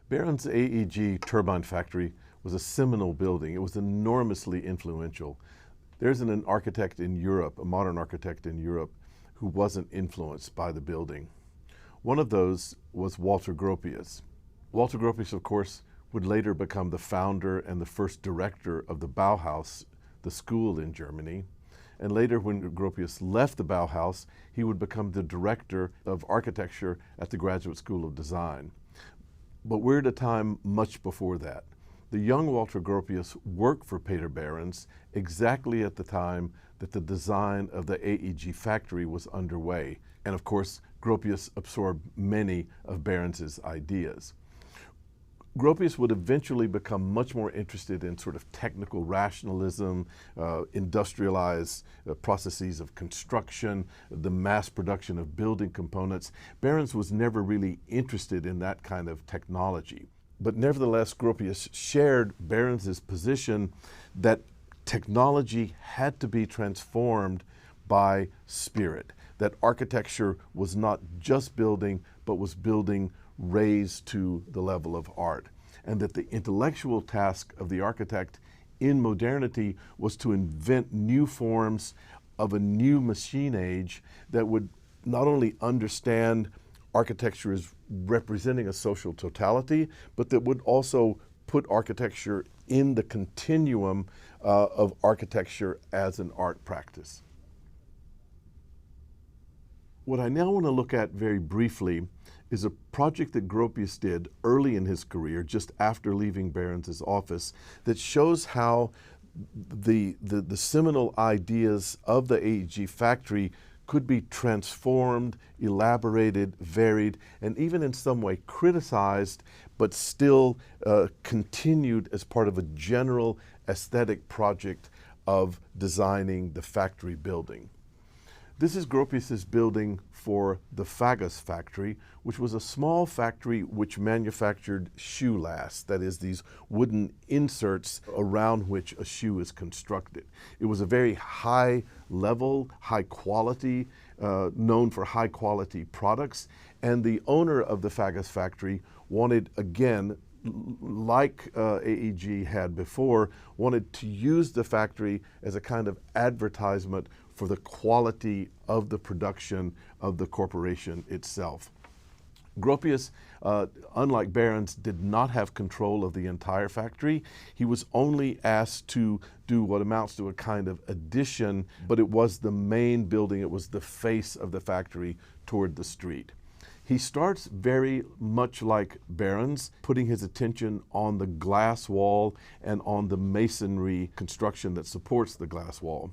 Barron's AEG turbine factory was a seminal building. It was enormously influential. There isn't an architect in Europe, a modern architect in Europe, who wasn't influenced by the building. One of those was Walter Gropius. Walter Gropius, of course, would later become the founder and the first director of the Bauhaus, the school in Germany. And later, when Gropius left the Bauhaus, he would become the director of architecture at the Graduate School of Design. But we're at a time much before that. The young Walter Gropius worked for Peter Behrens exactly at the time that the design of the AEG factory was underway. And of course, Gropius absorbed many of Behrens's ideas. Gropius would eventually become much more interested in sort of technical rationalism, industrialized processes of construction, the mass production of building components. Behrens was never really interested in that kind of technology. But nevertheless, Gropius shared Behrens's position that technology had to be transformed by spirit, that architecture was not just building, but was building raised to the level of art, and that the intellectual task of the architect in modernity was to invent new forms of a new machine age that would not only understand architecture as representing a social totality, but that would also put architecture in the continuum of architecture as an art practice. What I now want to look at very briefly is a project that Gropius did early in his career, just after leaving Behrens's office, that shows how the seminal ideas of the AEG factory could be transformed, elaborated, varied, and even in some way criticized, but still continued as part of a general aesthetic project of designing the factory building. This is Gropius's building for the Fagus Factory, which was a small factory which manufactured shoe lasts, that is, these wooden inserts around which a shoe is constructed. It was a very high level, high quality, known for high quality products, and the owner of the Fagus Factory wanted, again, like AEG had before, wanted to use the factory as a kind of advertisement for the quality of the production of the corporation itself. Gropius, unlike Behrens, did not have control of the entire factory. He was only asked to do what amounts to a kind of addition, but it was the main building, it was the face of the factory toward the street. He starts very much like Behrens, putting his attention on the glass wall and on the masonry construction that supports the glass wall.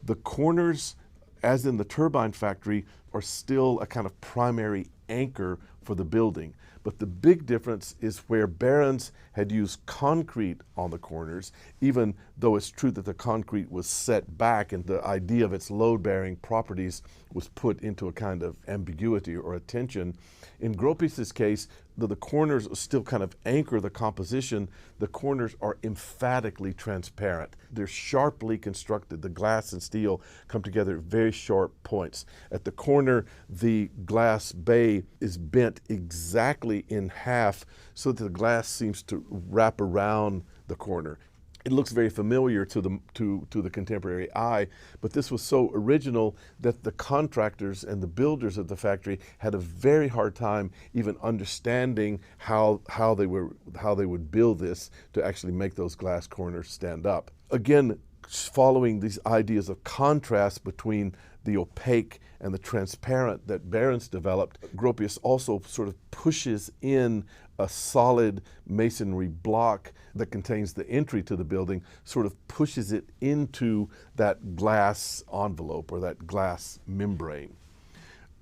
The corners, as in the turbine factory, are still a kind of primary anchor for the building. But the big difference is where Behrens had used concrete on the corners, even though it's true that the concrete was set back and the idea of its load-bearing properties was put into a kind of ambiguity or a tension. In Gropius's case, though the corners still kind of anchor the composition, the corners are emphatically transparent. They're sharply constructed. The glass and steel come together at very sharp points. At the corner, the glass bay is bent exactly in half so that the glass seems to wrap around the corner. It looks very familiar to the contemporary eye, but this was so original that the contractors and the builders of the factory had a very hard time even understanding how they would build this to actually make those glass corners stand up. Again, following these ideas of contrast between the opaque and the transparent that Behrens developed, Gropius also sort of pushes in a solid masonry block that contains the entry to the building, sort of pushes it into that glass envelope or that glass membrane.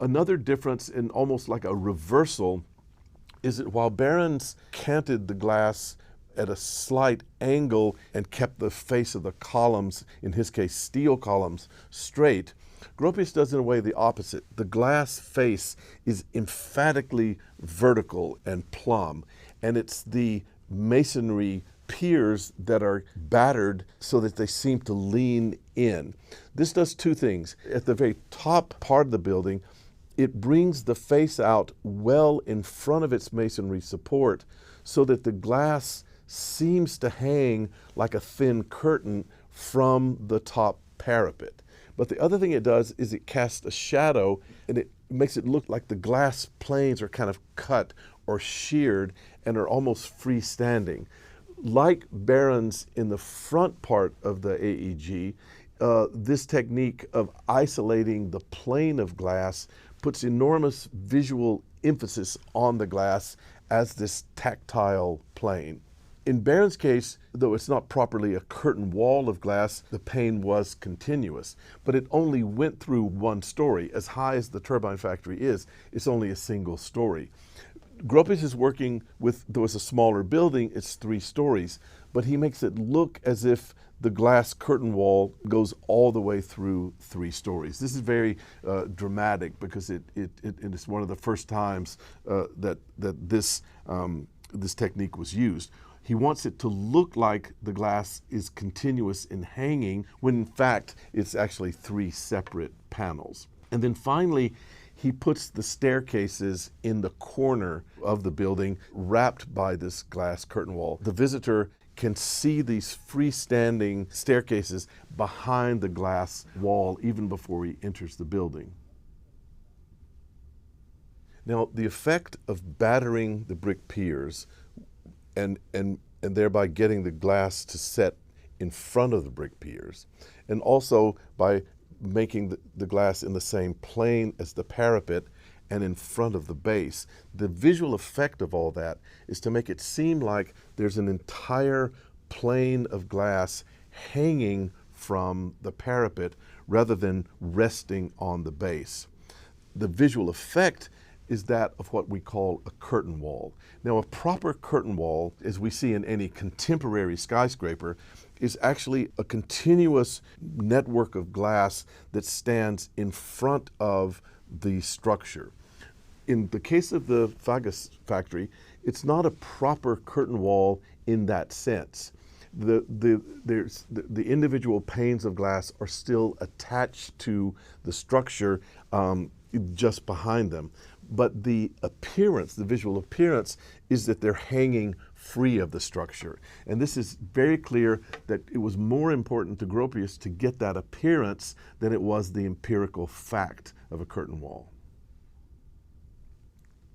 Another difference, in almost like a reversal, is that while Behrens canted the glass at a slight angle and kept the face of the columns, in his case steel columns, straight, Gropius does in a way the opposite. The glass face is emphatically vertical and plumb, and it's the masonry piers that are battered so that they seem to lean in. This does two things. At the very top part of the building, it brings the face out well in front of its masonry support so that the glass seems to hang like a thin curtain from the top parapet. But the other thing it does is it casts a shadow, and it makes it look like the glass planes are kind of cut or sheared and are almost freestanding. Like barons in the front part of the AEG, this technique of isolating the plane of glass puts enormous visual emphasis on the glass as this tactile plane. In Barron's case, though it's not properly a curtain wall of glass, the pane was continuous, but it only went through one story. As high as the turbine factory is, it's only a single story. Gropius is working with, though it's a smaller building, it's 3 stories, but he makes it look as if the glass curtain wall goes all the way through 3 stories. This is very dramatic because it is one of the first times that this technique was used. He wants it to look like the glass is continuous in hanging, when in fact it's actually 3 separate panels. And then finally, he puts the staircases in the corner of the building, wrapped by this glass curtain wall. The visitor can see these freestanding staircases behind the glass wall even before he enters the building. Now, the effect of battering the brick piers and thereby getting the glass to set in front of the brick piers, and also by making the glass in the same plane as the parapet and in front of the base. The visual effect of all that is to make it seem like there's an entire plane of glass hanging from the parapet rather than resting on the base. The visual effect is that of what we call a curtain wall. Now, a proper curtain wall, as we see in any contemporary skyscraper, is actually a continuous network of glass that stands in front of the structure. In the case of the Fagus factory, it's not a proper curtain wall in that sense. The individual panes of glass are still attached to the structure just behind them. But the appearance, the visual appearance, is that they're hanging free of the structure. And this is very clear that it was more important to Gropius to get that appearance than it was the empirical fact of a curtain wall.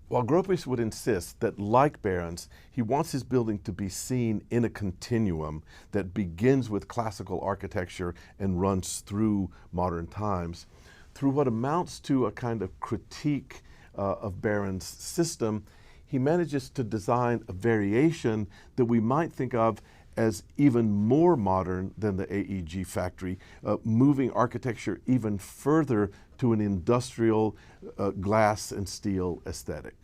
While Gropius would insist that, like Barron's, he wants his building to be seen in a continuum that begins with classical architecture and runs through modern times, through what amounts to a kind of critique of Barron's system, he manages to design a variation that we might think of as even more modern than the AEG factory, moving architecture even further to an industrial glass and steel aesthetic.